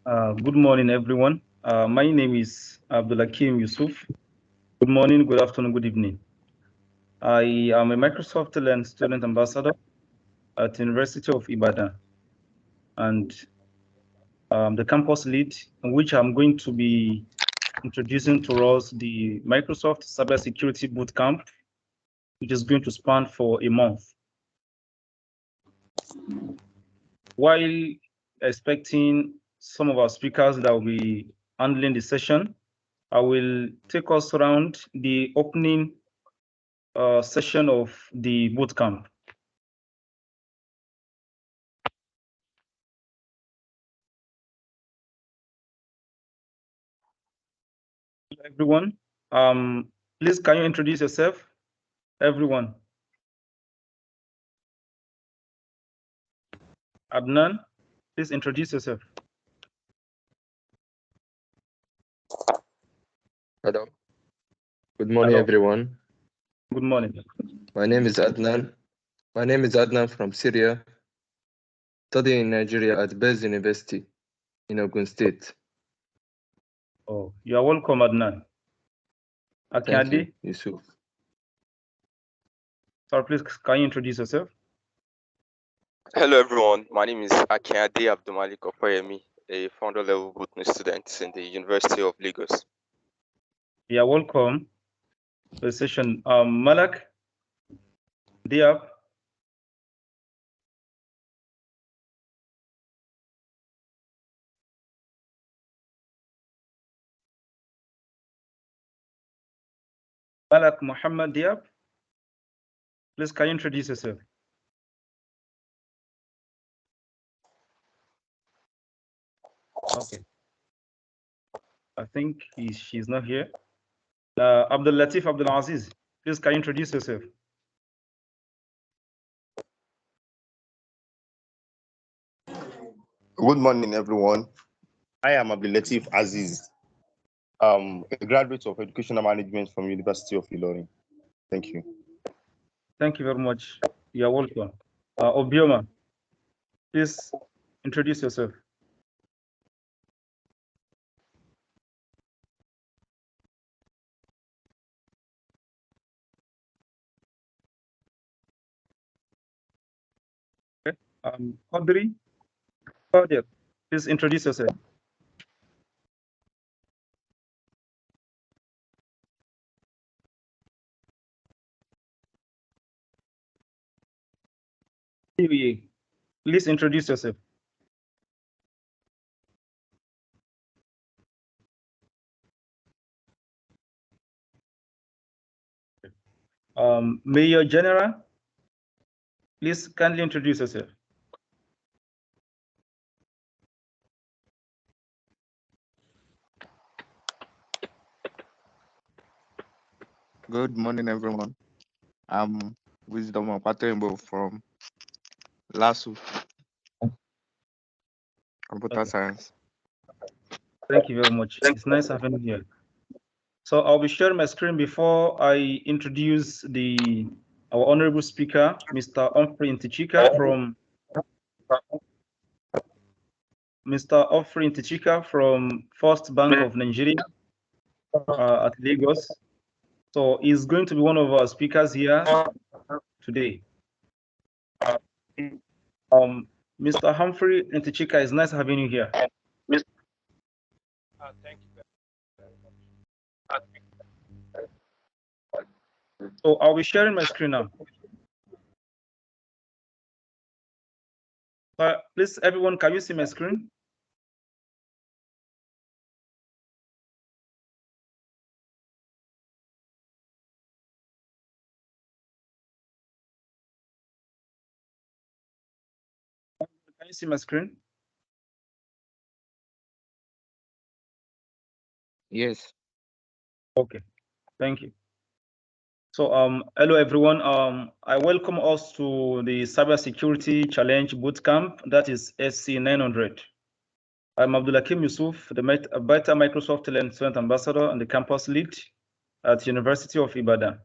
Good morning, everyone. My name is Abdulakim Yusuf. Good morning, good afternoon, good evening. I am a Microsoft Learn Student Ambassador at the University of Ibadan, and the campus lead, in which I'm going to be introducing to us the Microsoft Cybersecurity Bootcamp, which is going to span for a month. While expecting some of our speakers that will be handling the session, I will take us around the opening session of the bootcamp. Everyone, please can you introduce yourself? Everyone. Adnan, please introduce yourself. Hello. Good morning, Hello. everyone. Good morning. My name is Adnan. My name is Adnan from Syria, studying in Nigeria at Bez University in Ogun State. Oh, you are welcome, Adnan. Thank you, Yusuf. Sorry, please can you introduce yourself? Hello, everyone. My name is Akinade Abdumalik Opayemi, a founder level botany student in the University of Lagos. You are welcome to the session. Malak Diab. Malak Muhammad Diab. Please can you introduce yourself? Okay. I think she's not here. Abdul Latif Abdul Aziz, please can you introduce yourself? Good morning, everyone. I am Abdul Latif Aziz, a graduate of Educational Management from University of Ilorin. Thank you. Thank you very much. You are welcome. Obioma, please introduce yourself. Okay. Audrey, please introduce yourself. Please introduce yourself. Major General, please kindly introduce yourself. Good morning, everyone. I'm Wisdom Apatembo from LASU, Computer Science. Thank you very much. It's nice having you here. So I'll be sharing my screen before I introduce our honorable speaker, Mr. Humphrey Ntichika from First Bank of Nigeria at Lagos. So he's going to be one of our speakers here today. Mr. Humphrey Ntichika, it's nice having you here. Thank you very much. So I'll be sharing my screen now. Please, everyone, can you see my screen? Can you see my screen? Yes. Okay, thank you. So, hello everyone. I welcome us to the Cybersecurity Challenge Bootcamp, that is SC 900. I'm Abdulakim Yusuf, the Beta Microsoft Learn Student Ambassador and the campus lead at University of Ibadan.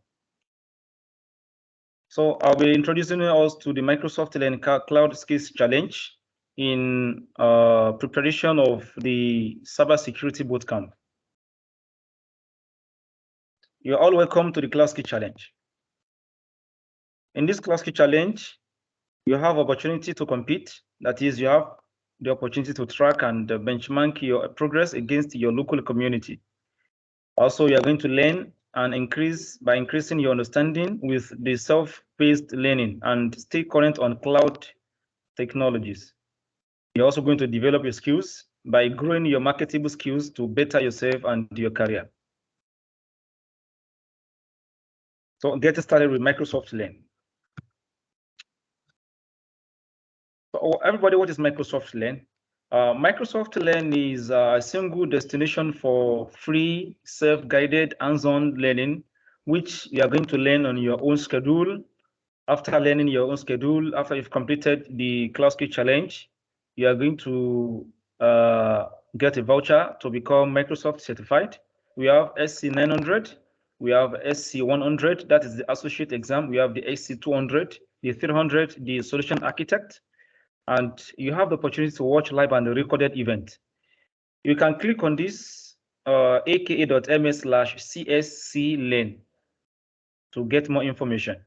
So I'll be introducing us to the Microsoft Learn Cloud Skills Challenge. in preparation of the cybersecurity bootcamp. You're all welcome to the Class Key Challenge. In this Class Key Challenge, you have opportunity to compete. That is, you have the opportunity to track and benchmark your progress against your local community. Also, you are going to learn and increasing your understanding with the self-paced learning and stay current on cloud technologies. You're also going to develop your skills by growing your marketable skills to better yourself and your career. So get started with Microsoft Learn. So everybody, what is Microsoft Learn? Microsoft Learn is a single destination for free, self-guided, hands-on learning, which you are going to learn on your own schedule. After learning your own schedule, after you've completed the Class Key Challenge, you are going to get a voucher to become Microsoft certified. We have SC 900, we have SC 100, that is the associate exam. We have the SC 200, the 300, the solution architect, and you have the opportunity to watch live and recorded event. You can click on this aka.ms/csclearn to get more information.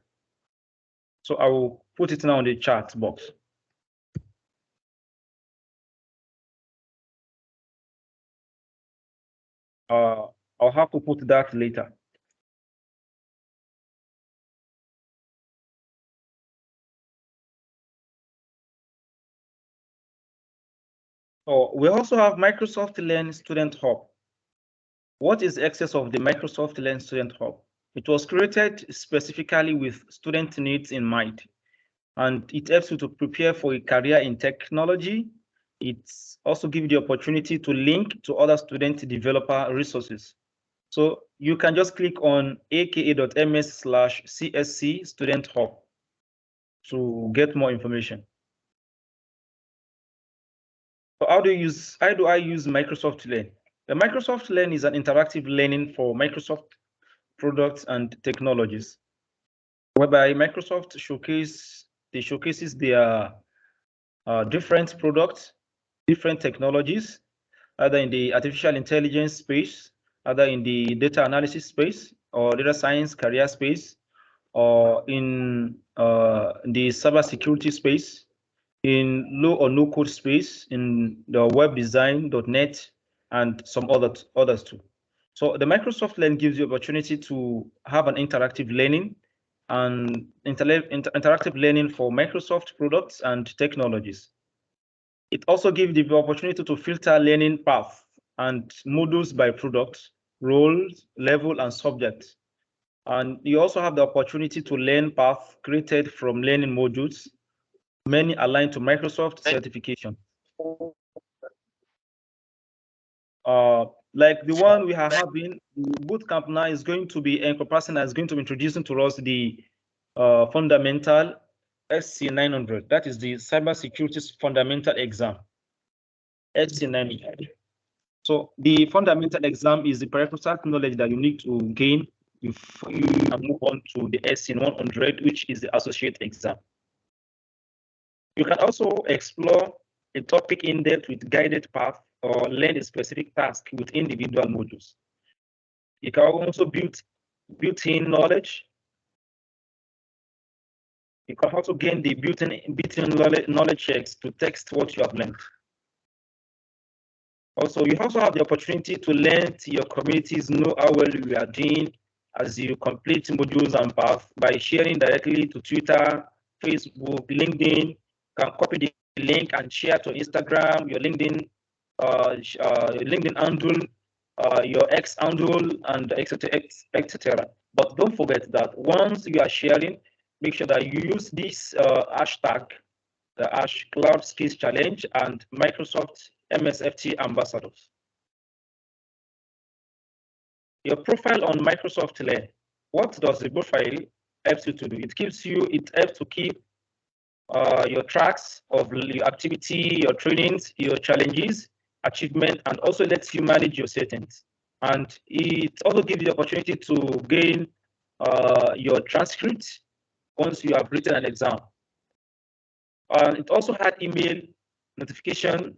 So I will put it now in the chat box. I'll have to put that later. So we also have Microsoft Learn Student Hub. What is the access of the Microsoft Learn Student Hub? It was created specifically with student needs in mind, and it helps you to prepare for a career in technology. It also gives you the opportunity to link to other student developer resources. So you can just click on aka.ms/csc student hub to get more information. So how do I use Microsoft Learn? The Microsoft Learn is an interactive learning for Microsoft products and technologies, whereby Microsoft showcases their different products, different technologies, either in the artificial intelligence space, either in the data analysis space or data science career space, or in the cybersecurity space, in low or no code space, in the web design, .NET, and some others too. So the Microsoft Learn gives you opportunity to have an interactive learning and interactive learning for Microsoft products and technologies. It also gives the opportunity to filter learning paths and modules by product, roles, level, and subject. And you also have the opportunity to learn paths created from learning modules, many aligned to Microsoft certification. Like the one we are having, the bootcamp now is going to be encompassing, is going to be introducing to us the fundamental SC 900. That is the cybersecurity fundamental exam. SC 900. So the fundamental exam is the prerequisite knowledge that you need to gain before you can move on to the SC 100, which is the associate exam. You can also explore a topic in depth with guided path or learn a specific task with individual modules. You can also built-in knowledge. You can also gain the built-in knowledge checks to test what you have learned. Also, you also have the opportunity to let your communities know how well you are doing as you complete modules and paths by sharing directly to Twitter, Facebook, LinkedIn. You can copy the link and share to Instagram, your LinkedIn handle, your X handle, and etc. But don't forget that once you are sharing, make sure that you use this hashtag, the hash Cloud Skills Challenge and Microsoft MSFT ambassadors. Your profile on Microsoft Learn. What does the profile help you to do? It helps to keep your tracks of your activity, your trainings, your challenges, achievement, and also lets you manage your settings. And it also gives you the opportunity to gain your transcript once you have written an exam. It also had email notification,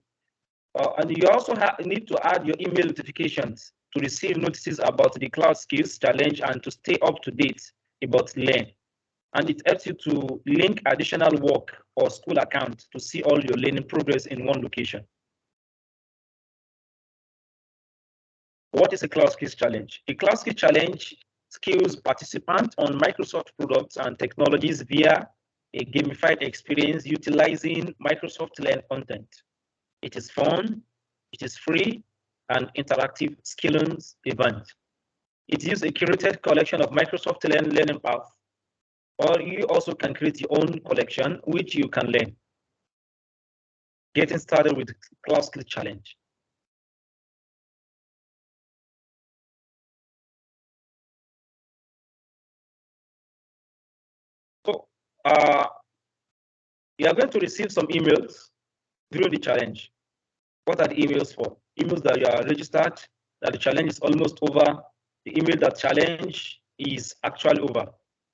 and you also need to add your email notifications to receive notices about the Cloud Skills Challenge and to stay up to date about Learn. And it helps you to link additional work or school account to see all your learning progress in one location. What is a Cloud Skills Challenge? A Cloud Skills Challenge skills participants on Microsoft products and technologies via a gamified experience utilizing Microsoft Learn content. It is fun, it is free, and interactive skilling event. It uses a curated collection of Microsoft Learn learning paths, or you also can create your own collection which you can learn. Getting started with Cloud Skills Challenge. So you are going to receive some emails during the challenge. What are the emails for? Emails that you are registered, that the challenge is almost over, the email that challenge is actually over.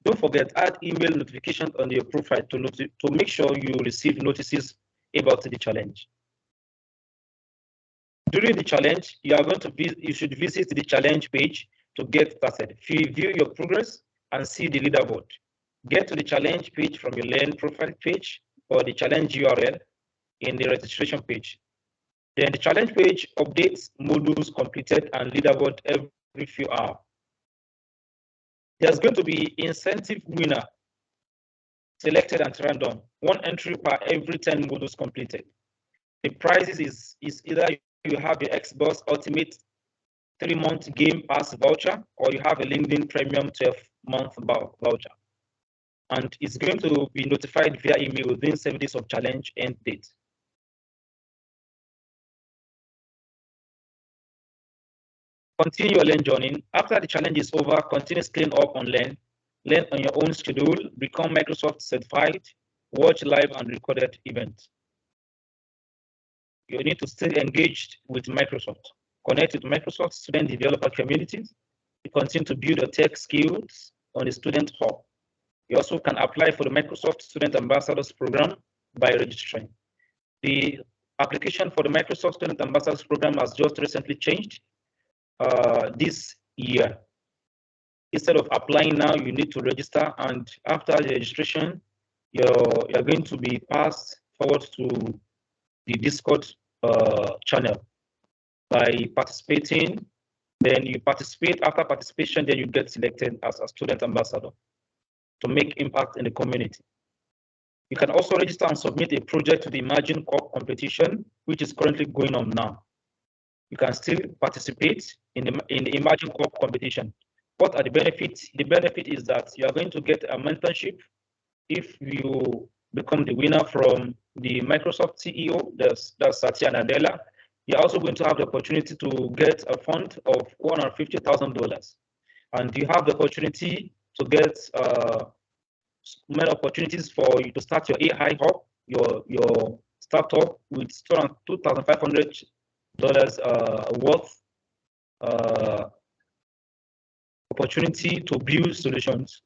Don't forget, add email notification on your profile to make sure you receive notices about the challenge. During the challenge, you should visit the challenge page to get started. View your progress and see the leaderboard. Get to the challenge page from your Learn profile page or the challenge URL in the registration page. Then the challenge page updates modules completed and leaderboard every few hours. There's going to be incentive winner selected and random, one entry per every 10 modules completed. The prizes is either you have the Xbox Ultimate 3-month Game Pass voucher or you have a LinkedIn Premium 12-month voucher. And it's going to be notified via email within 7 days of challenge end date. Continue your Learn journey. After the challenge is over, continue scaling up on Learn. Learn on your own schedule, become Microsoft certified, watch live and recorded events. You need to stay engaged with Microsoft. Connect with Microsoft student developer communities. You continue to build your tech skills on the Student Hub. You also can apply for the Microsoft Student Ambassadors Program by registering. The application for the Microsoft Student Ambassadors Program has just recently changed this year. Instead of applying now, you need to register, and after the registration, you're going to be passed forward to the Discord channel by participating. Then you participate. After participation, then you get selected as a student ambassador to make impact in the community. You can also register and submit a project to the Imagine Corp competition, which is currently going on now. You can still participate in the Imagine Corp competition. What are the benefits? The benefit is that you are going to get a mentorship if you become the winner from the Microsoft CEO, that's Satya Nadella. You're also going to have the opportunity to get a fund of $150,000. And you have the opportunity to get many opportunities for you to start your AI hub, your startup with $2,500 worth opportunity to build solutions.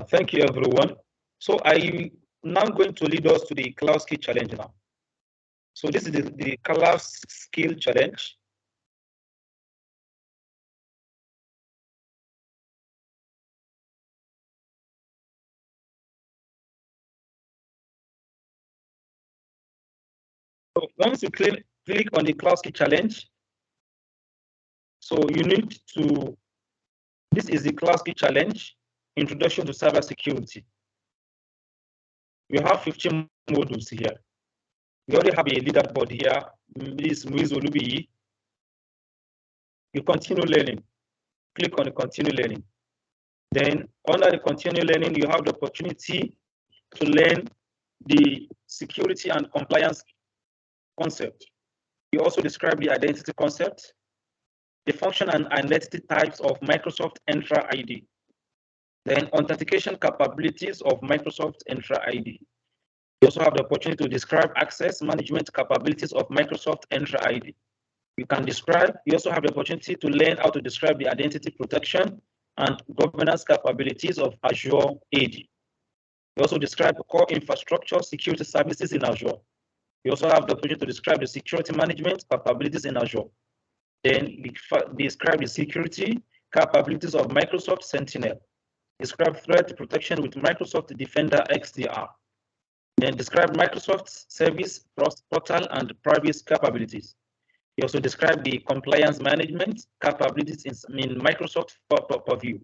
Thank you, everyone. So I'm now going to lead us to the Cloud Skill Challenge now. So this is the Cloud Skill Challenge. So once you click on the Cloud Skill Challenge, so you need to, this is the Cloud Skill Challenge, Introduction to Cybersecurity. You have 15 modules here. We already have a leaderboard here. This is Muiz Olubiyi. You continue learning. Click on the continue learning. Then under the continue learning, you have the opportunity to learn the security and compliance concept. You also describe the identity concept, the function and identity types of Microsoft Entra ID, then authentication capabilities of Microsoft Entra ID. You also have the opportunity to describe access management capabilities of Microsoft Entra ID. You also have the opportunity to learn how to describe the identity protection and governance capabilities of Azure AD. We also describe core infrastructure security services in Azure. We also have the opportunity to describe the security management capabilities in Azure. Then describe the security capabilities of Microsoft Sentinel. Describe threat protection with Microsoft Defender XDR. Then describe Microsoft's service portal and privacy capabilities. We also describe the compliance management capabilities in Microsoft Purview.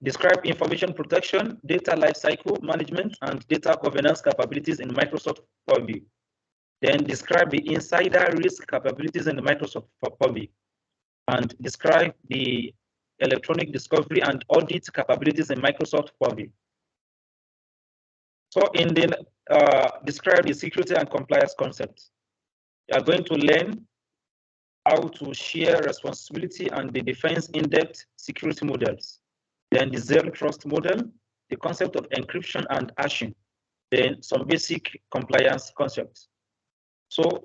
Describe information protection, data lifecycle management, and data governance capabilities in Microsoft Purview. Then describe the insider risk capabilities in the Microsoft Purview. And describe the electronic discovery and audit capabilities in Microsoft Purview. So in the describe the security and compliance concepts. You are going to learn how to share responsibility and the defense in-depth security models. Then the zero trust model, the concept of encryption and hashing, then some basic compliance concepts. So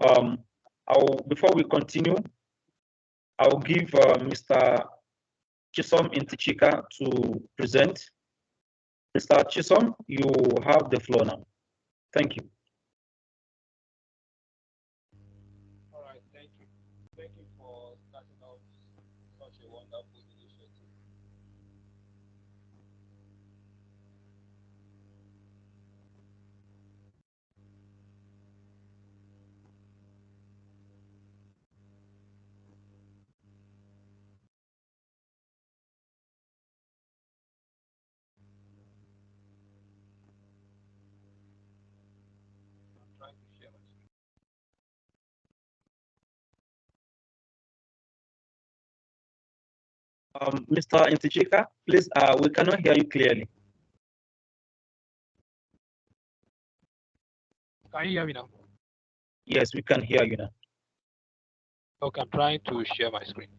before we continue, I'll give Mr. Chisom Intichika to present. Mr. Chisom, you have the floor now. Thank you. All right, thank you. Thank you for starting off such a wonderful initiative. I'm trying to share my screen. Mr. Intichika, please, we cannot hear you clearly. Can you hear me now? Yes, we can hear you now. Okay, I'm trying to share my screen.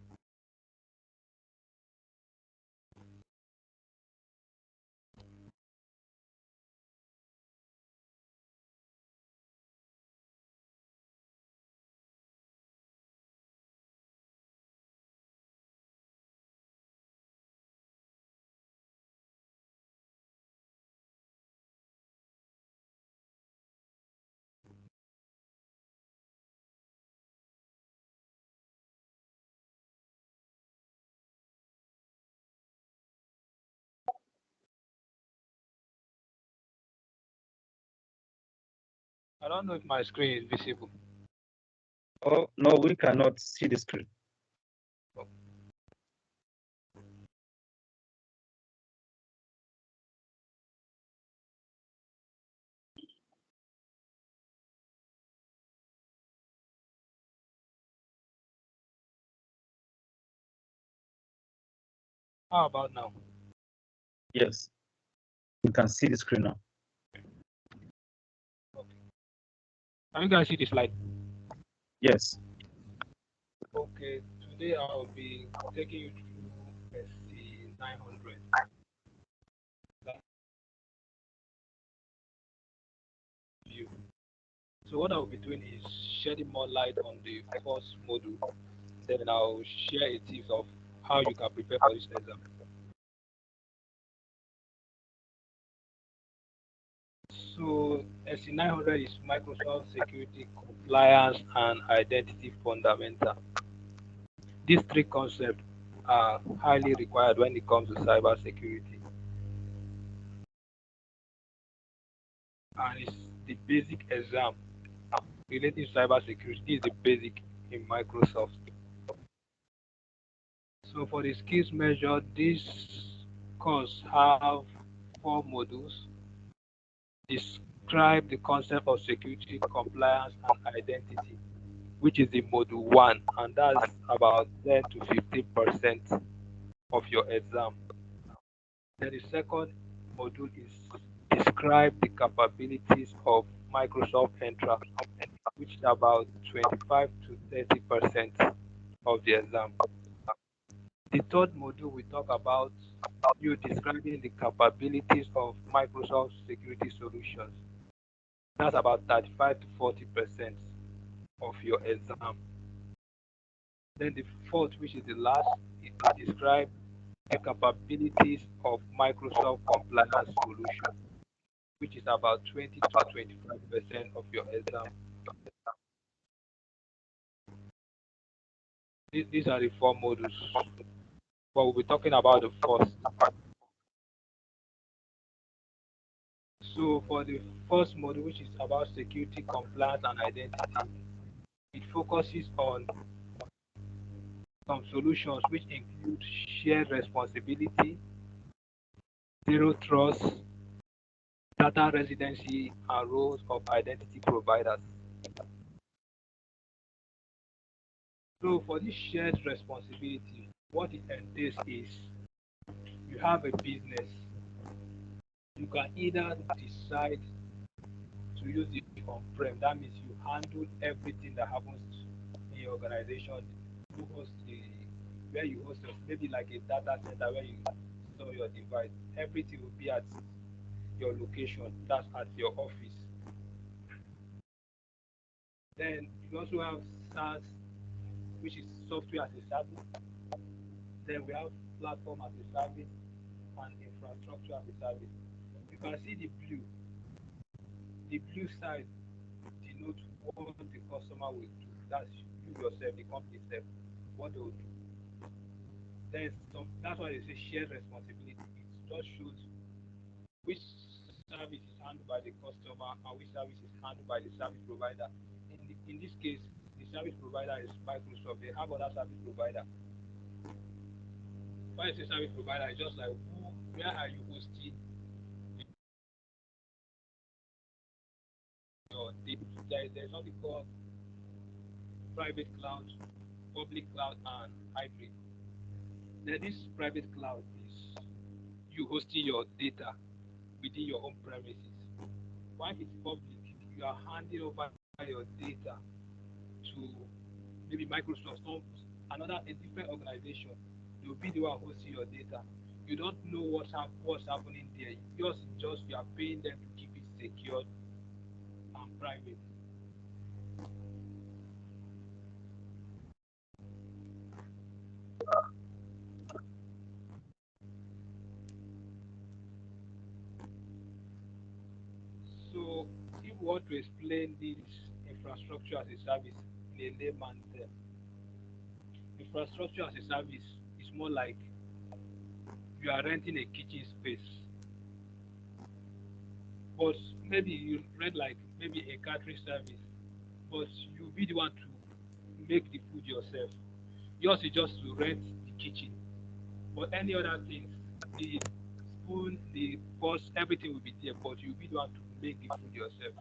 I don't know if my screen is visible. Oh, no, we cannot see the screen. How about now? Yes, we can see the screen now. Okay. Can you guys see the slide? Yes. Okay, today I'll be taking you through SC 900. View. So what I'll be doing is shedding more light on the first module. Then I'll share a tips of how you can prepare for this exam. So SC 900 is Microsoft Security Compliance and Identity Fundamental. These three concepts are highly required when it comes to cybersecurity. And it's the basic exam related to cybersecurity. This is the basic in Microsoft. So for the skills measure, this course have 4 modules. Describe the concept of security, compliance, and identity, which is the module 1, and that's about 10 to 15% of your exam. Then the second module is describe the capabilities of Microsoft Entra, which is about 25 to 30% of the exam. The third module we talk about you describing the capabilities of Microsoft security solutions. That's about 35 to 40% of your exam. Then the fourth, which is the last, is to describe the capabilities of Microsoft compliance solution, which about 20 to 25% of your exam. These are the four modules, but we'll be talking about the first. So for the first module, which is about security, compliance, and identity, it focuses on some solutions which include shared responsibility, zero trust, data residency, and roles of identity providers. So for this shared responsibility, what it entails is you have a business. You can either decide to use it on-prem. That means you handle everything that happens in your organization. You host where you host it, maybe like a data center where you store your device. Everything will be at your location. That's at your office. Then you also have SaaS, which is software as a service. Then we have platform as a service and infrastructure as a service. You can see the blue. The blue side denotes what the customer will do. That's you yourself, the company itself, what they will do. Then that's why they say shared responsibility. It just shows which service is handled by the customer and which service is handled by the service provider. In this case, the service provider is Microsoft. They have other service provider. When I say service provider, it's just like where are you hosting your data? There's something called private cloud, public cloud, and hybrid. Then this private cloud is you hosting your data within your own premises. While it's public, you are handing over your data to maybe Microsoft, a different organization. They will be the one hosting your data. You don't know what's happening there. You are paying them to keep it secure and private. So if we want to explain this infrastructure as a service in a layman term, infrastructure as a service is more like you are renting a kitchen space. But maybe you rent like maybe a catering service, but you be the one to make the food yourself. Yours is just to rent the kitchen. But any other things, the spoon, the force, everything will be there, but you be the one to make the food yourself.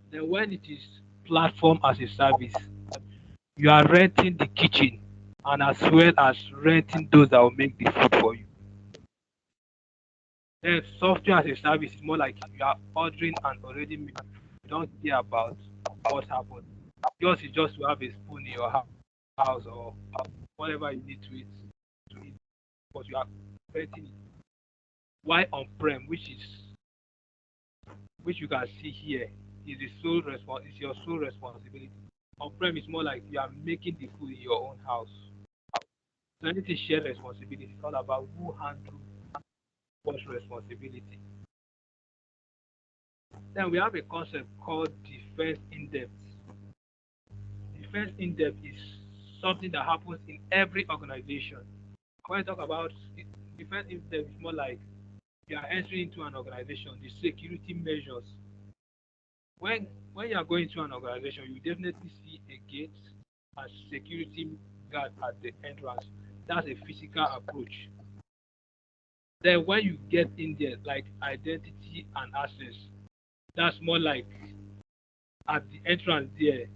Then when it is platform as a service, you are renting the kitchen and as well as renting those that will make the food for you. Then software as a service is more like you are ordering and already made. You don't care about what happened. Yours is just to have a spoon in your house or whatever you need to eat, but you are renting it. Why on-prem, which you can see here, is your sole responsibility. On-prem is more like you are making the food in your own house. So anything shared responsibility is all about who handles what responsibility. Then we have a concept called defense in depth. Defense in depth is something that happens in every organization. When I talk about defense in depth, it's more like you are entering into an organization, the security measures. When you are going to an organization, you definitely see a gate and security guard at the entrance. That's a physical approach. Then when you get in there, like identity and access, that's more like at the entrance there,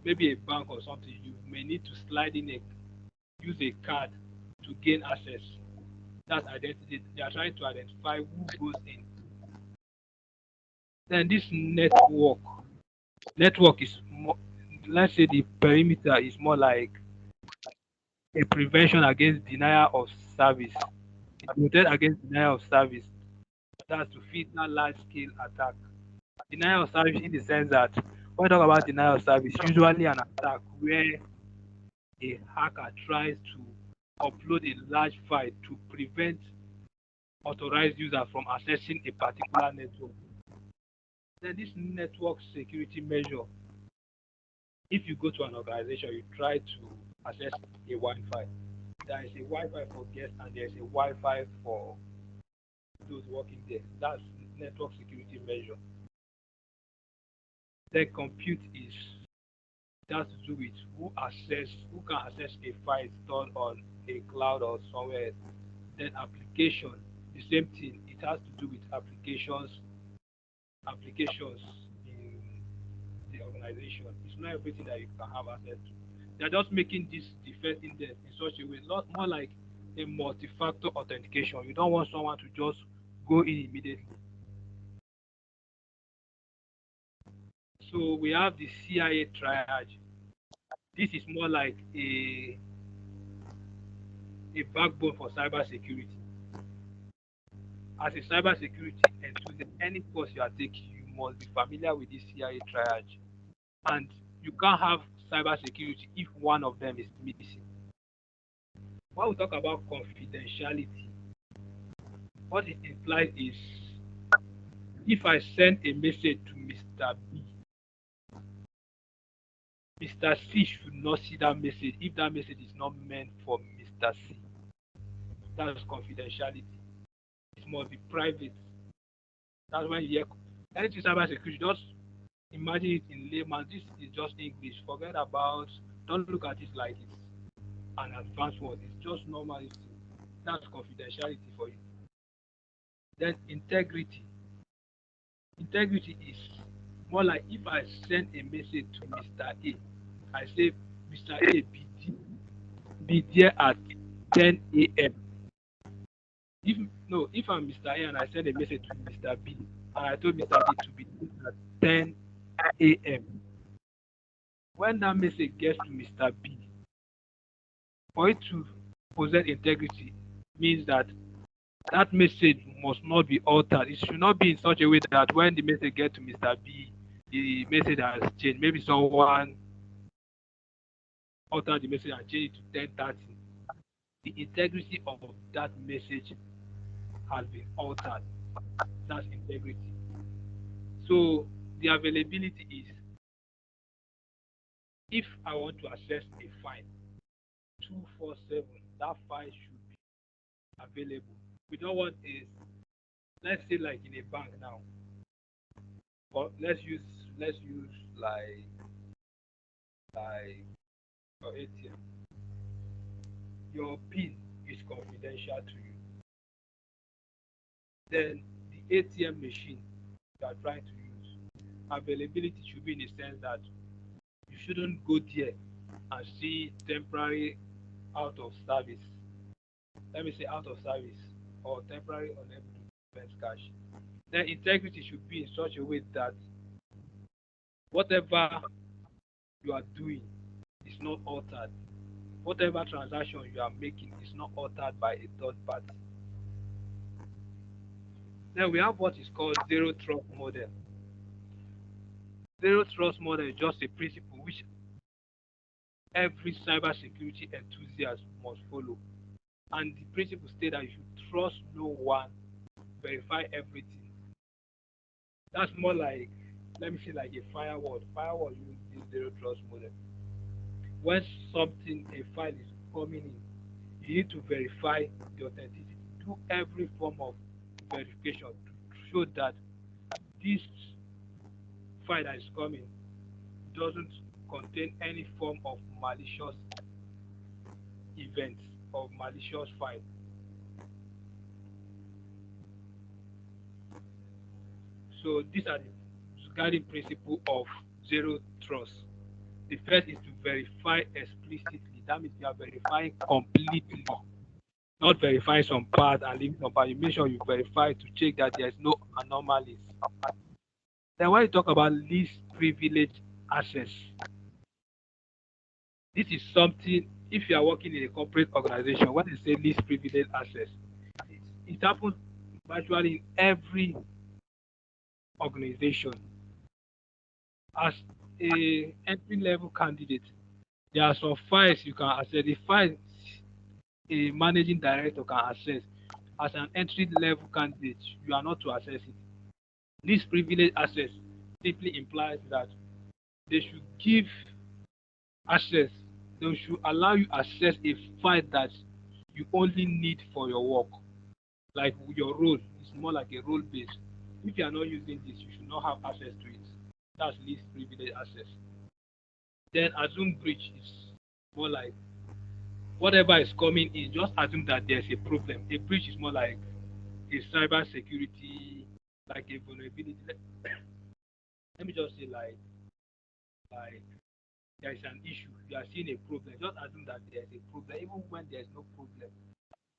maybe a bank or something, you may need to slide in use a card to gain access. That's identity. They are trying to identify who goes in. Then this network is more, let's say the perimeter is more like a prevention against denial of service. It protects against denial of service. That's to filter large scale attack. Denial of service in the sense that when we talk about denial of service, usually an attack where a hacker tries to upload a large file to prevent authorized users from accessing a particular network. Then this network security measure, if you go to an organization, you try to access a Wi-Fi. There is a Wi-Fi for guests and there is a Wi-Fi for those working there. That's network security measure. Then compute is that's to do with who can access a file stored on a cloud or somewhere. Then application, the same thing. It has to do with applications in the organization. It's not everything that you can have access to. They're just making this defense index in such a way, not more like a multi-factor authentication. You don't want someone to just go in immediately. So we have the CIA triage. This is more like a backbone for cybersecurity. As a cybersecurity enthusiast, any course you are taking, you must be familiar with this CIA triage. And you can't have cybersecurity if one of them is missing. When we talk about confidentiality, what it implies is if I send a message to Mr. B, Mr. C should not see that message if that message is not meant for Mr. C. That's confidentiality. It must be private. That's why you hear anything cybersecurity, just imagine it in layman. This is just English. Forget about, don't look at it like it's an advanced word. It's just normal. That's confidentiality for you. Then integrity. Integrity is more like if I send a message to Mr. A, I say, Mr. A, be there at 10 a.m. If I'm Mr. A and I send a message to Mr. B, and I told Mr. B to be there at 10 a.m. When that message gets to Mr. B, for it to possess integrity means that that message must not be altered. It should not be in such a way that when the message gets to Mr. B, the message has changed. Maybe someone altered the message and changed it to 10:30. The integrity of that message has been altered. That's integrity. So the availability is if I want to access a file 247, that file should be available. We don't want a, let's say like in a bank now, but let's use like your ATM. Your PIN is confidential to you. Then the ATM machine you are trying to use, availability should be in the sense that you shouldn't go there and see temporary out of service. Let me say out of service or temporary unable to dispense cash. Then integrity should be in such a way that whatever you are doing is not altered. Whatever transaction you are making is not altered by a third party. Then we have what is called zero trust model. Zero trust model is just a principle which every cybersecurity enthusiast must follow. And the principle states that you should trust no one, verify everything. That's more like, let me say, like a firewall. Firewall uses this zero trust model. When a file is coming in, you need to verify the authenticity. Do every form of verification to show that this file that is coming doesn't contain any form of malicious events or malicious file. So these are the guiding principle of zero trust. The first is to verify explicitly. That means you are verifying completely, not verifying some part and leaving some part. You make sure you verify to check that there is no anomalies. Then when you talk about least privileged access, this is something, if you are working in a corporate organization, when they say least privileged access, it happens virtually in every organization. As a entry level candidate, there are some files you can access. The files a managing director can access, as an entry-level candidate, you are not to access it. This privileged access simply implies that they should give access, they should allow you access a file that you only need for your work. Like your role, it's more like a role based. If you are not using this, you should not have access to it. That's least privileged access. Then assume breach is more like whatever is coming in, just assume that there's a problem. A breach is more like a cyber security, like a vulnerability. Let me just say like there is an issue. You are seeing a problem. Just assume that there's a problem, even when there's no problem.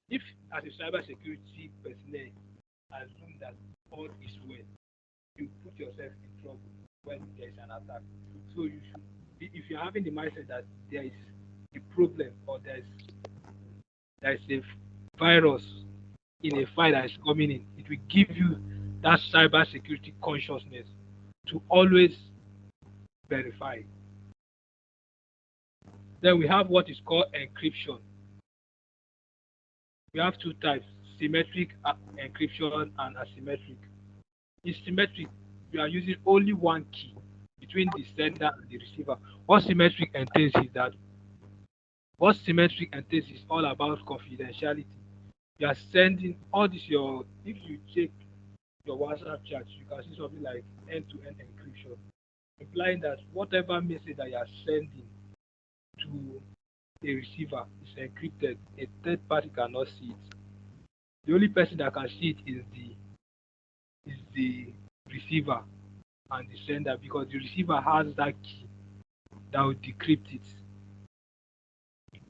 If as a cyber security personnel assume that all is well, you put yourself in trouble when there is an attack. So you should be, if you're having the mindset that there is a problem or there is a virus in a file that is coming in, it will give you that cyber security consciousness to always verify. Then we have what is called encryption. We have two types: symmetric encryption and asymmetric. In symmetric, we are using only one key between the sender and the receiver. What symmetric entails is all about confidentiality. You are sending all this if you check your WhatsApp chat, you can see something like end-to-end encryption, implying that whatever message that you are sending to a receiver is encrypted. A third party cannot see it. The only person that can see it is the receiver and the sender, because the receiver has that key that will decrypt it.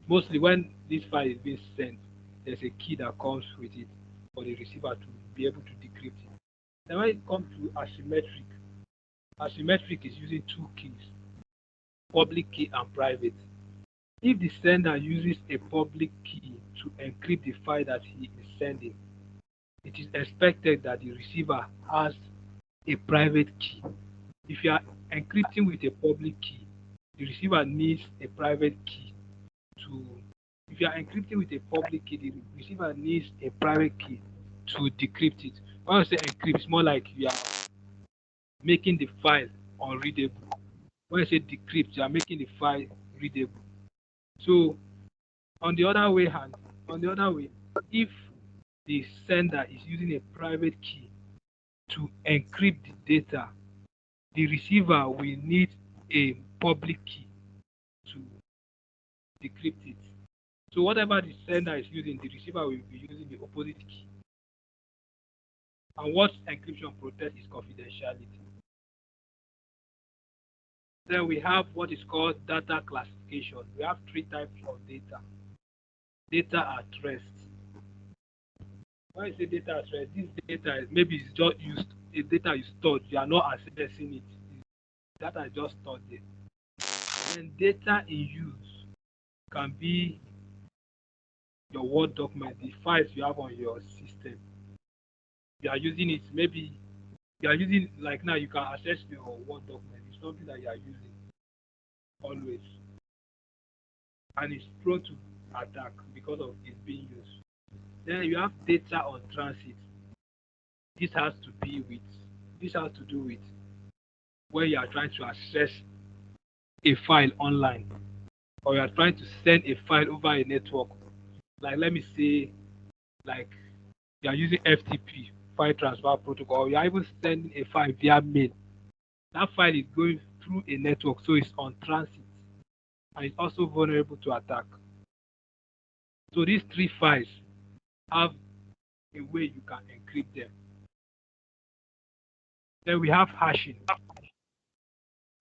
Mostly when this file is being sent, there's a key that comes with it for the receiver to be able to decrypt it. Then when it comes to asymmetric is using two keys, public key and private. If the sender uses a public key to encrypt the file that he is sending, it is expected that the receiver has a private key. If you are encrypting with a public key, the receiver needs a private key to. If you are encrypting with a public key, the receiver needs a private key to decrypt it. When I say encrypt, it's more like you are making the file unreadable. When I say decrypt, you are making the file readable. So on the other way, if the sender is using a private key to encrypt the data, the receiver will need a public key to decrypt it. So whatever the sender is using, the receiver will be using the opposite key. And what encryption protects is confidentiality. Then we have what is called data classification. We have three types of data. Data at rest. When I say data at rest, this data maybe it's just used, a data is stored, you are not accessing it. Data is just stored there. And data in use can be your Word document, the files you have on your system. You are using it, maybe you are using, like now you can access your Word document. It's something that you are using always. And it's prone to attack because of it being used. Then you have data on transit. This has to do with when you are trying to access a file online, or you are trying to send a file over a network. Like let me say, like you are using FTP, file transfer protocol, or you are even sending a file via mail. That file is going through a network, so it's on transit, and it's also vulnerable to attack. So these three files have a way you can encrypt them. Then we have hashing.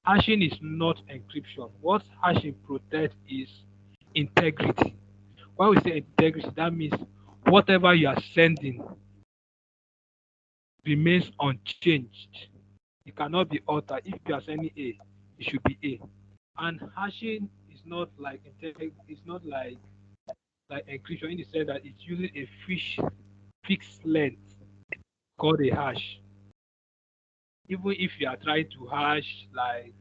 Hashing is not encryption. What hashing protects is integrity. When we say integrity, that means whatever you are sending remains unchanged. It cannot be altered. If you are sending A, it should be A. And hashing is not like it's not like encryption in the sense that it's using a fixed length called a hash. Even if you are trying to hash like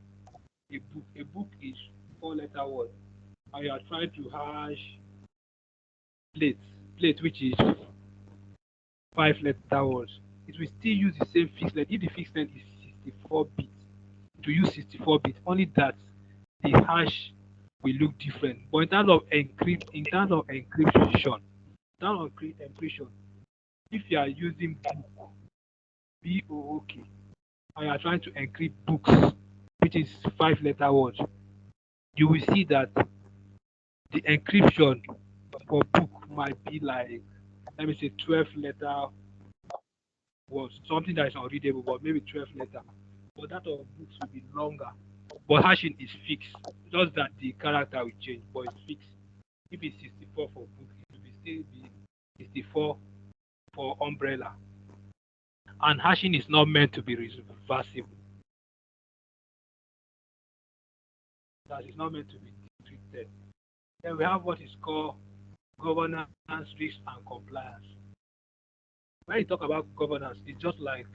a book is 4-letter word, and you are trying to hash plate which is 5-letter words, it will still use the same fixed length. If the fixed length is 64 bits, to use 64 bits, only that the hash will look different. But in terms of encryption, if you are using book, BOOK, and you are trying to encrypt books, which is 5-letter words, you will see that the encryption for book might be like, let me say, 12-letter words, something that is unreadable, but maybe 12 letter. But that of books will be longer. But hashing is fixed, just that the character will change, but it's fixed. If it's 64 for book, it will still be 64 for umbrella. And hashing is not meant to be reversible. That is not meant to be decrypted. Then we have what is called governance, risk, and compliance. When you talk about governance, it's just like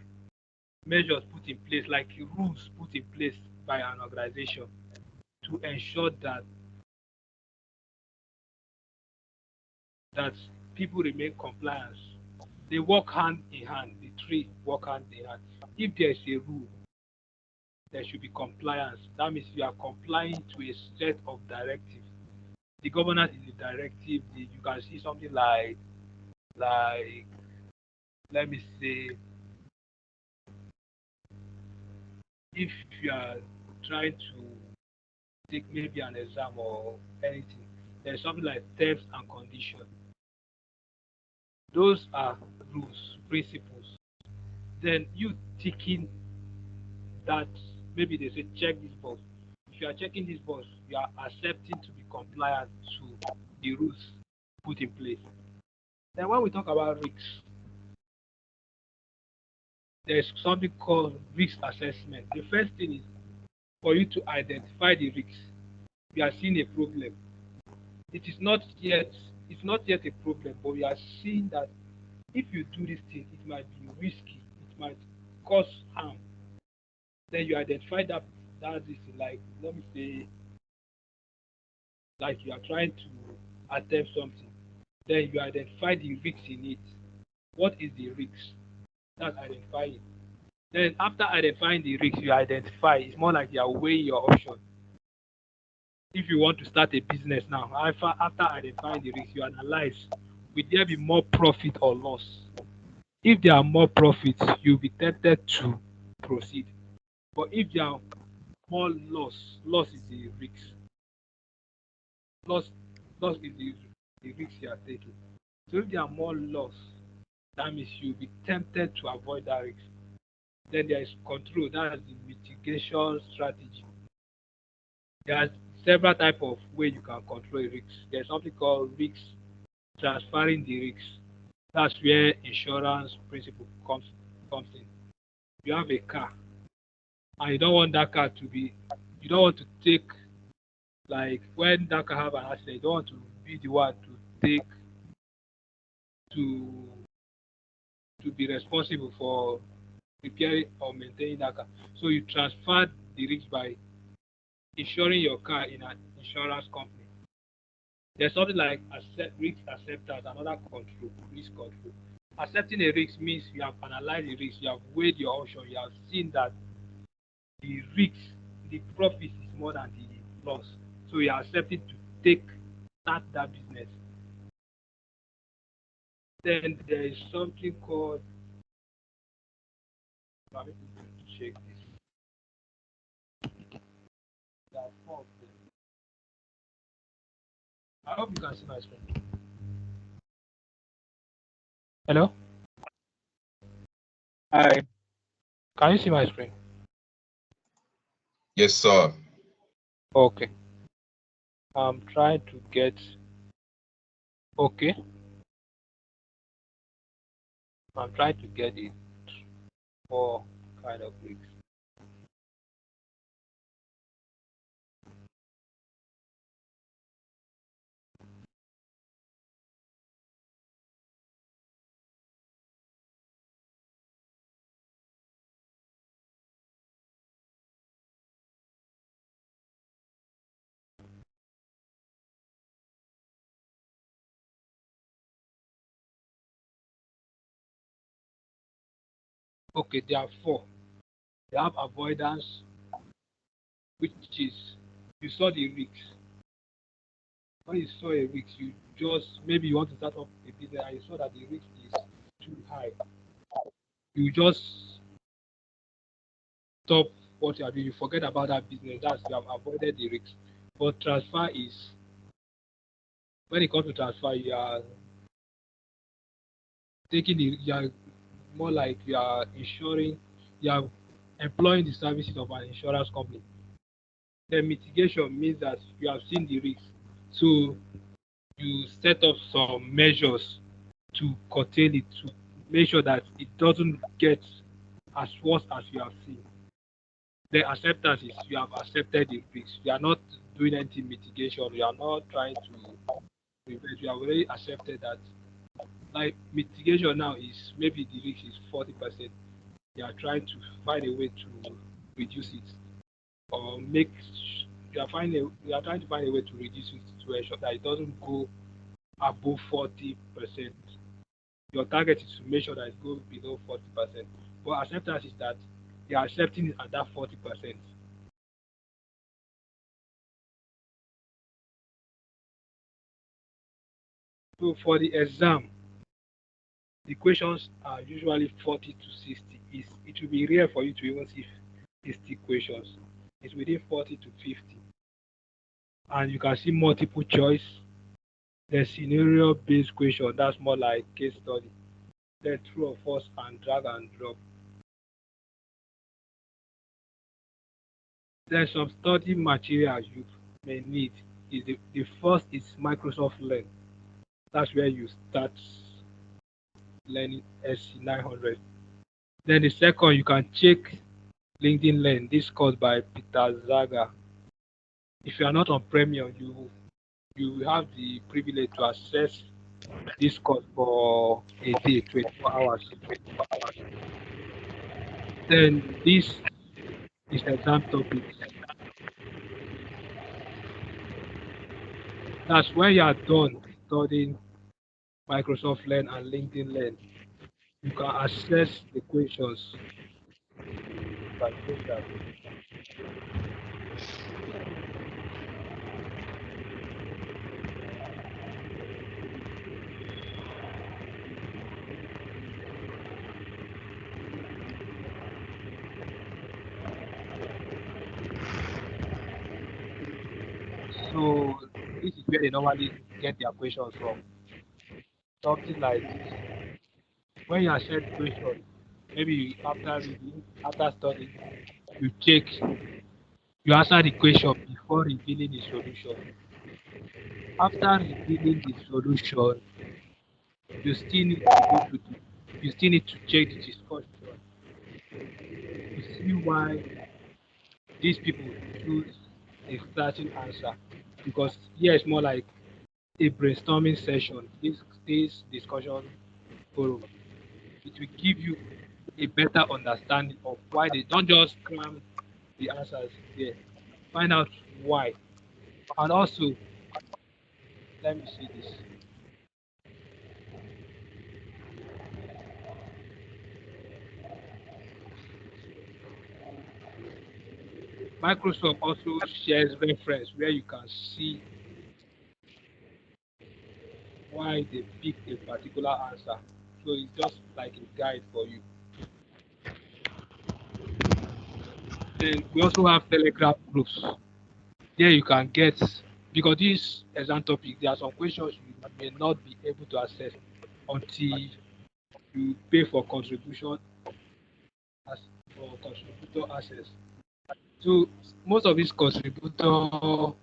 measures put in place, like rules put in place by an organization to ensure that people remain compliant. They work hand in hand. The three work hand in hand. If there is a rule, there should be compliance. That means you are complying to a set of directives. The governance is the directive. You can see something like let me say, if you are trying to take maybe an exam or anything, there's something like terms and conditions. Those are rules, principles. Then you ticking that, maybe they say check this box. If you are checking this box, you are accepting to be compliant to the rules put in place. Then when we talk about risks, there's something called risk assessment. The first thing is for you to identify the risks. We are seeing a problem. It's not yet a problem, but we are seeing that if you do this thing, it might be risky, it might cause harm. Then you identify that is like, let me say, like you are trying to attempt something. Then you identify the risks in it. What is the risks? That's identifying. Then after identifying the risks, you identify. It's more like you are weighing your options. If you want to start a business now, after identifying the risks, you analyze, will there be more profit or loss? If there are more profits, you'll be tempted to proceed. But if there are more loss is the risk. Loss is the risk you are taking. So if there are more loss, that means you'll be tempted to avoid that risk. Then there is control, that's the mitigation strategy. There are several types of ways you can control risks. There's something called risk transferring the risks. That's where insurance principle comes in. You have a car, and you don't want to take, like when that car have an accident, you don't want to be the one to take to be responsible for repairing or maintaining that car. So you transfer the risk by insuring your car in an insurance company. There's something like risk acceptance, another control, risk control. Accepting a risk means you have analyzed the risk, you have weighed your options, you have seen that the risk, the profit is more than the loss. So you are accepting to start that business. Then there is something called, let me check this. I hope you can see my screen. Hello? Hi. Can you see my screen? Yes, sir. Okay. I'm trying to get. Okay. I'm trying to get it for kind of risk. Okay, there are four. They have avoidance, which is you saw the risks. When you saw a risk, you just maybe you want to start up a business and you saw that the risk is too high. You just stop what you are doing. You forget about that business. That's you have avoided the risk. But transfer is when it comes to transfer, you are you are more like you are insuring, you are employing the services of an insurance company. The mitigation means that you have seen the risk, so you set up some measures to curtail it, to make sure that it doesn't get as worse as you have seen. The acceptance is you have accepted the risk. You are not doing any mitigation. You are not trying to prevent. You have already accepted that. Like mitigation now is maybe the risk is 40%. You are trying to find a way to reduce it or make you are trying to find a way to reduce it to ensure that it doesn't go above 40%. Your target is to make sure that it goes below 40%. But acceptance is that you are accepting it at that 40%. So for the exam, the questions are usually 40 to 60. It will be rare for you to even see 60 questions. It's within 40 to 50. And you can see multiple choice. The scenario based question, that's more like case study. Then true or false and drag and drop. There's some study materials you may need. Is the first is Microsoft Learn. That's where you start learning SC900. Then the second, you can check LinkedIn Learn. This course by Peter Zaga. If you are not on Premium, you have the privilege to access this course for a day, 24 hours. Then this is exam topics. That's when you are done studying Microsoft Learn and LinkedIn Learn. You can access the questions by program. So this is where they normally get their questions from. Something like when you access question, maybe after reading, after studying, you check, you answer the question before revealing the solution. After revealing the solution, you still need to go to you still need to check the discussion to see why these people choose a certain answer. Because here it's more like a brainstorming session. This discussion forum, it will give you a better understanding of why they don't just cram the answers there. Find out why. And also, let me see this. Microsoft also shares reference where you can see why they picked a particular answer. So it's just like a guide for you. Then we also have Telegram groups. There you can get, because this exam topic, there are some questions you may not be able to access until you pay for contribution as for contributor access. So most of these contributor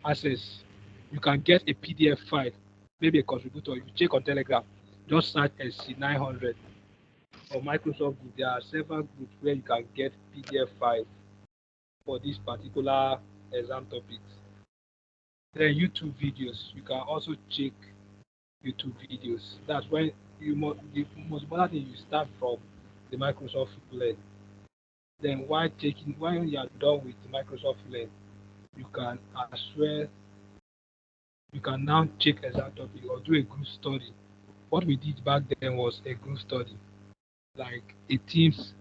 access, you can get a PDF file, maybe a contributor. You check on Telegram, just search SC900 or Microsoft Group. There are several groups where you can get PDF files for this particular exam topics. Then YouTube videos, you can also check YouTube videos. That's when the most important thing, you start from the Microsoft Learn. Then when you are done with Microsoft Learn, you can as well now check exam topic or do a group study. What we did back then was a group study. like a Teams,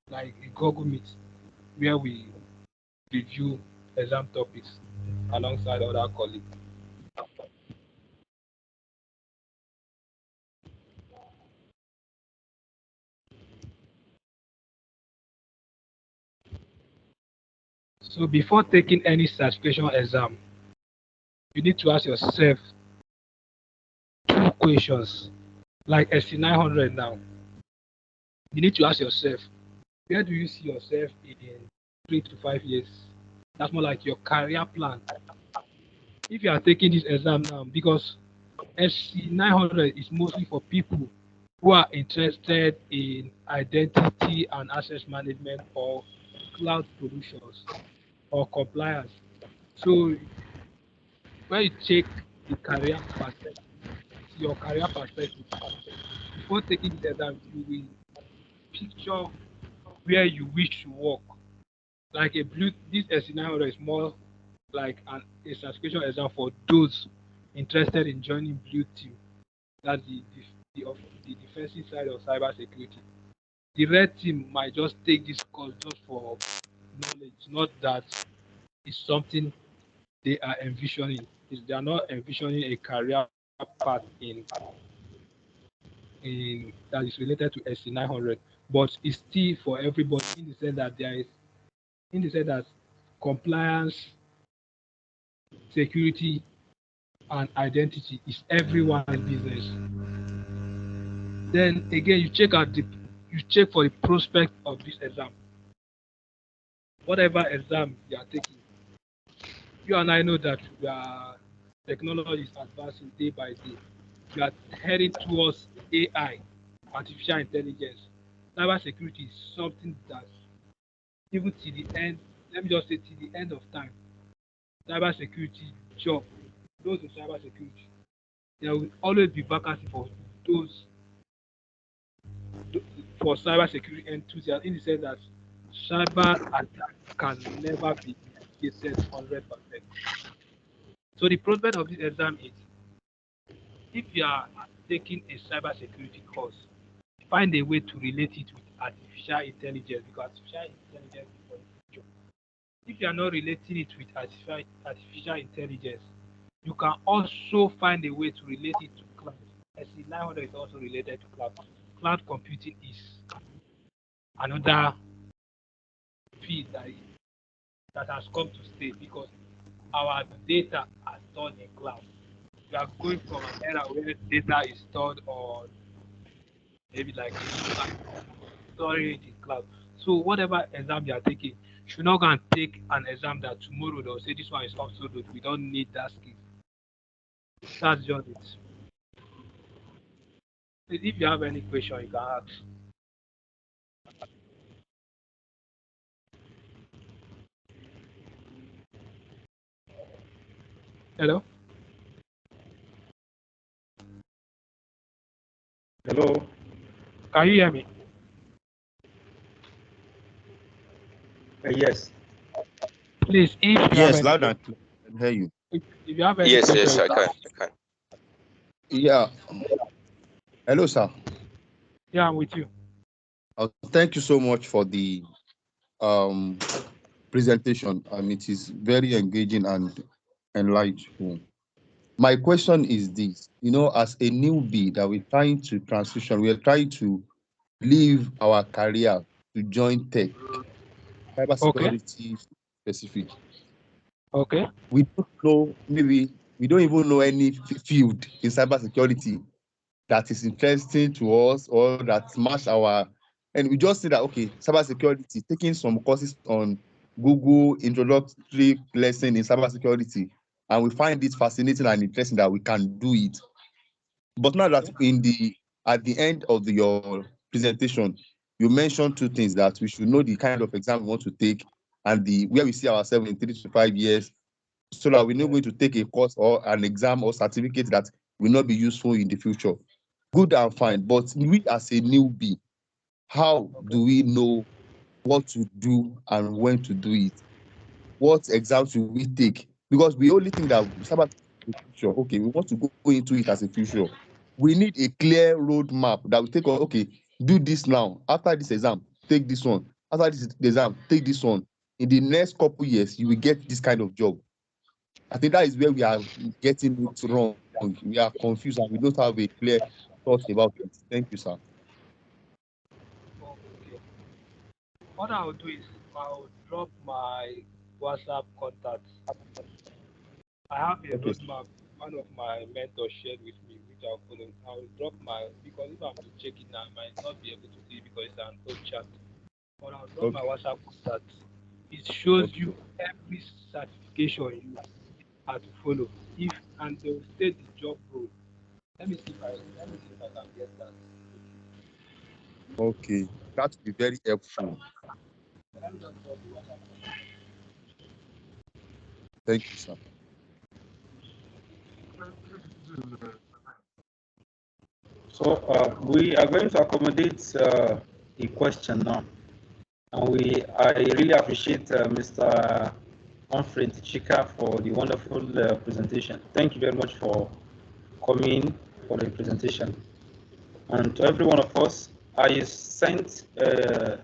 like a Google Meet, where we review exam topics alongside other colleagues. So before taking any certification exam, you need to ask yourself two questions. Like SC 900 now, you need to ask yourself, where do you see yourself in 3 to 5 years? That's more like your career plan. If you are taking this exam now, because SC 900 is mostly for people who are interested in identity and access management or cloud solutions or compliance. So when you take the career perspective, your career perspective, before taking this exam, you will picture where you wish to work. Like this SC 900 is more like a certification exam for those interested in joining Blue Team. That's the defensive side of cybersecurity. The red team might just take this course just for knowledge, not that it's something they are envisioning. They are not envisioning a career path in that is related to SC 900, but it's still for everybody in the sense that compliance, security, and identity is everyone's business. Then again, you check for the prospect of this exam. Whatever exam you are taking, you and I know that technology is advancing day by day. We are heading towards AI, artificial intelligence. Cybersecurity is something that even to the end, let me just say to the end of time, cybersecurity job, those in cybersecurity, there will always be vacancy for those for cybersecurity enthusiasts in the sense that cyber attack can never be mitigated 100%. So the prospect of this exam is, if you are taking a cybersecurity course, find a way to relate it with artificial intelligence, because artificial intelligence is for the future. If you are not relating it with artificial intelligence, you can also find a way to relate it to cloud. SC 900 is also related to cloud. Cloud computing is another field that has come to stay, because our data are stored in cloud. We are going from an era where data is stored on maybe like storage in cloud. So whatever exam you are taking, you should not go and take an exam that tomorrow they'll say this one is obsolete. We don't need that skill. That's just it. If you have any question, you can ask. Hello? Hello. Can you hear me? Yes. Please, if you have Yes, any loud and clear. I can hear you. if you have any Yes, question, yes, you I can can. ask. I can. Yeah. Hello, sir. Yeah, I'm with you. Thank you so much for the um presentation. It is very engaging and enlightening. My question is this: as a newbie that we're trying to transition, we are trying to leave our career to join tech, Okay. cybersecurity specific. Okay. We don't know, maybe we don't even know any field in cybersecurity that is interesting to us or that match our, and we just say that, okay, cybersecurity, taking some courses on Google introductory lesson in cybersecurity, and we find it fascinating and interesting that we can do it. But now that at the end of your presentation, you mentioned two things: that we should know the kind of exam we want to take and the where we see ourselves in 3 to 5 years, so that we're not going to take a course or an exam or certificate that will not be useful in the future. Good and fine, but we as a newbie, how do we know what to do and when to do it? What exams should we take? Because we only think that cyber is the future. Okay, we want to go into it as a future. We need a clear roadmap that we take on, okay, do this now. After this exam, take this one. After this exam, take this one. In the next couple years, you will get this kind of job. I think that is where we are getting it wrong. We are confused and we don't have a clear thought about it. Thank you, sir. Okay. What I'll do is I'll drop my WhatsApp contacts. I have a Okay. roadmap one of my mentors shared with me, which I'll follow. I'll drop my, because if I'm to check it now, I might not be able to see it because it's an old chat. But I'll drop my Okay. WhatsApp contact. It shows Okay. you every certification you have to follow. If and they'll state the job role. Let me see if I can get that. Okay. That will be very helpful. Let me just drop the WhatsApp. Thank you, sir. So we are going to accommodate a question now. And I really appreciate Mr. Humphrey Chika for the wonderful presentation. Thank you very much for coming for the presentation. And to every one of us, I sent a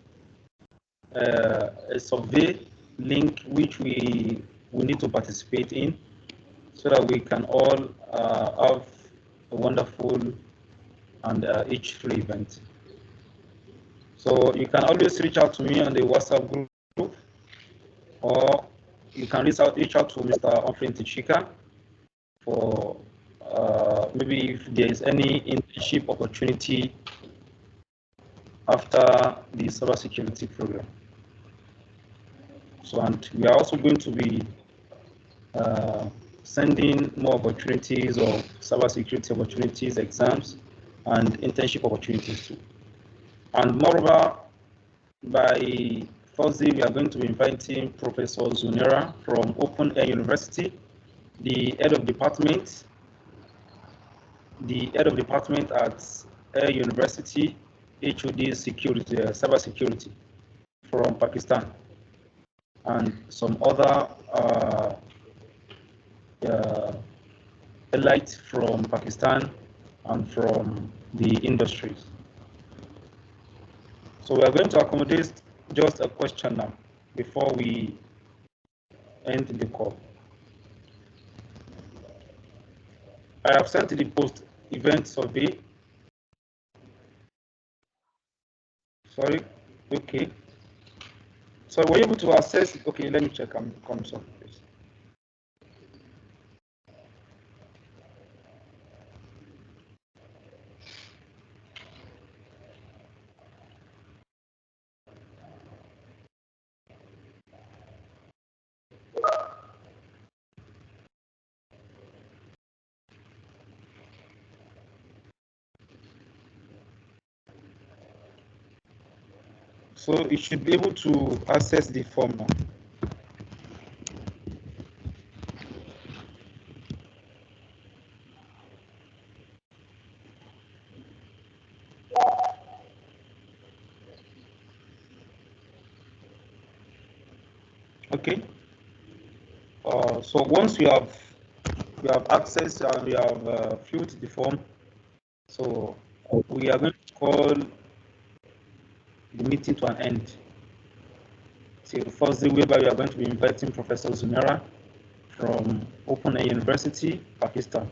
survey link which we need to participate in so that we can all have a wonderful and each-free event. So you can always reach out to me on the WhatsApp group, or you can reach out to Mr. Humphrey Chika for maybe if there is any internship opportunity after the cybersecurity program. So, and we are also going to be sending more opportunities of cybersecurity opportunities, exams, and internship opportunities too. And moreover, by Thursday, we are going to be inviting Professor Zunera from Open Air University, the head of department at Air University, HOD Security, Cybersecurity from Pakistan, and some other elites from Pakistan and from the industries. So we are going to accommodate just a question now before we end the call. I have sent the post-event survey. Sorry, okay. So were you able to access? Okay, let me check. I'm sorry, please. So you should be able to access the form now. Okay. So once you have access and you have filled the form, so we are going to call the meeting to an end. Till Thursday, whereby we are going to be inviting Professor Zunera from Open Air University, Pakistan.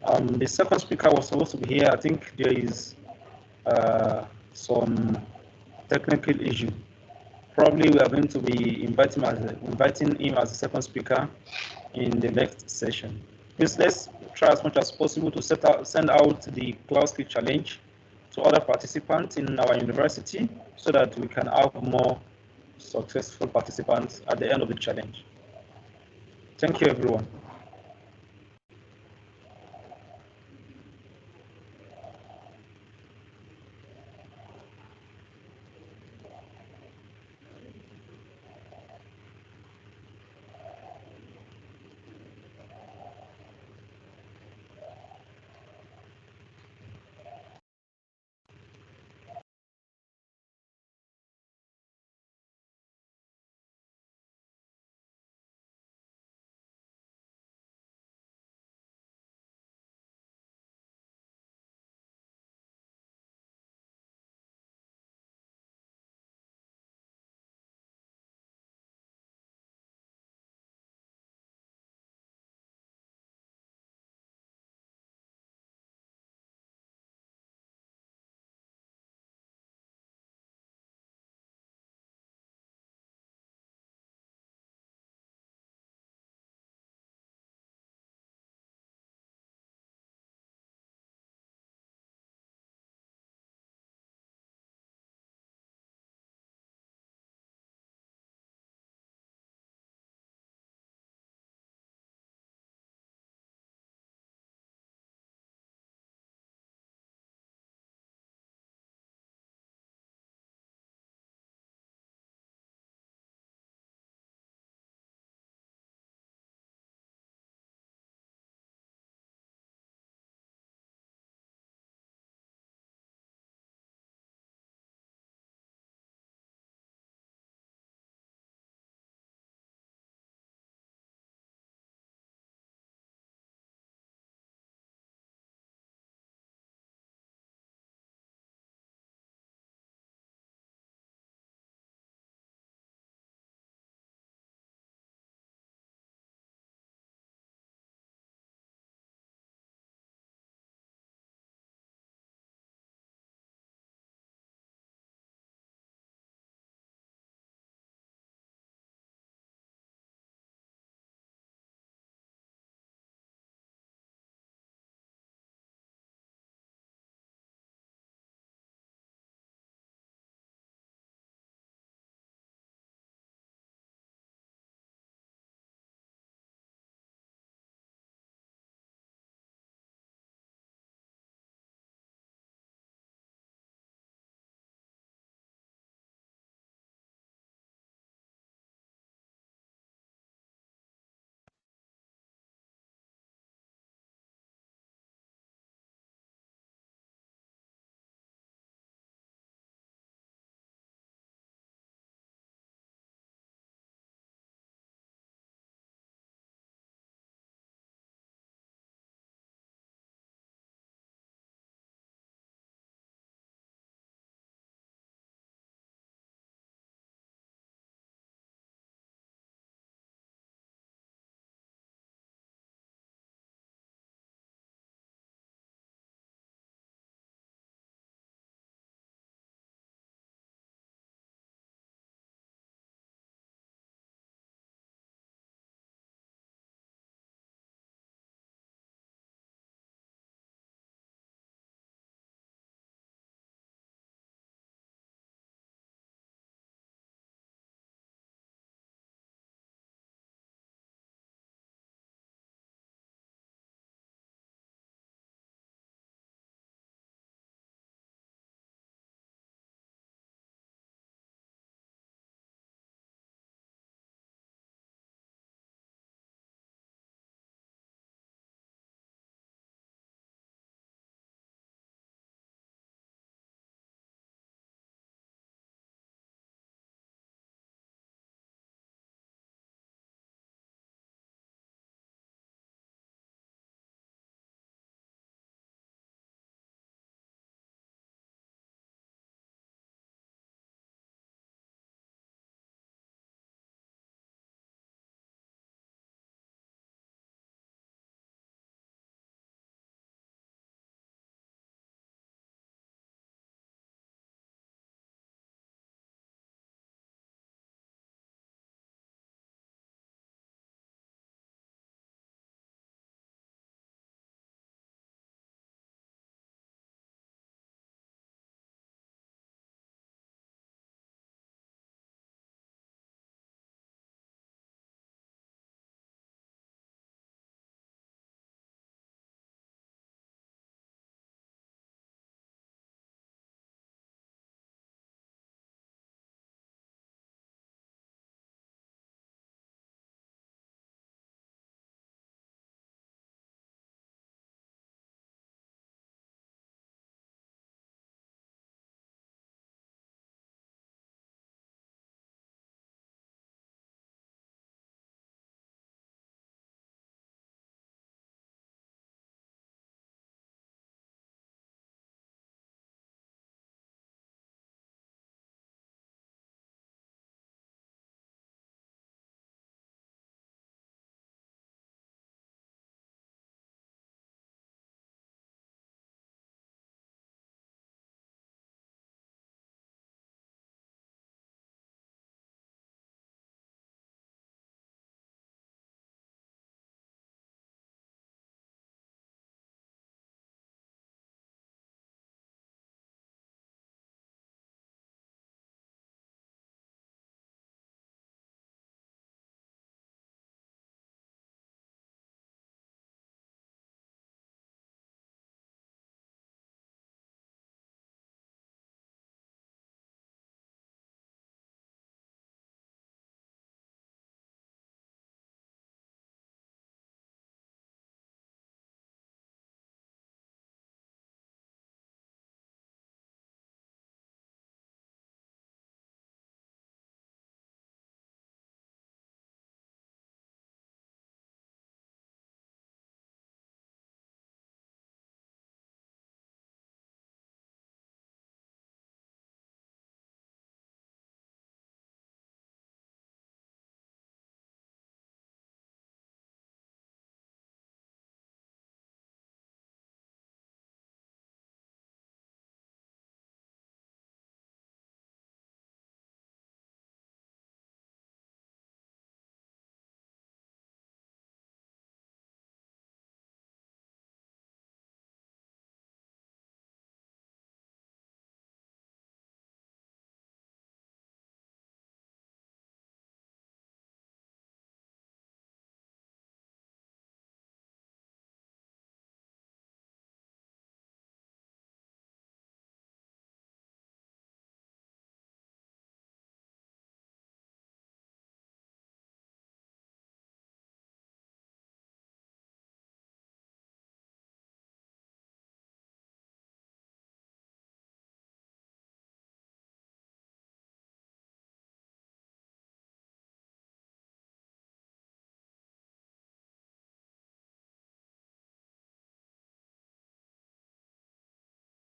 The second speaker was supposed to be here. I think there is some technical issue. Probably we are going to be inviting him as the second speaker in the next session. Please let's try as much as possible to send out the Cloud Skill Challenge to other participants in our university so that we can have more successful participants at the end of the challenge. Thank you, everyone.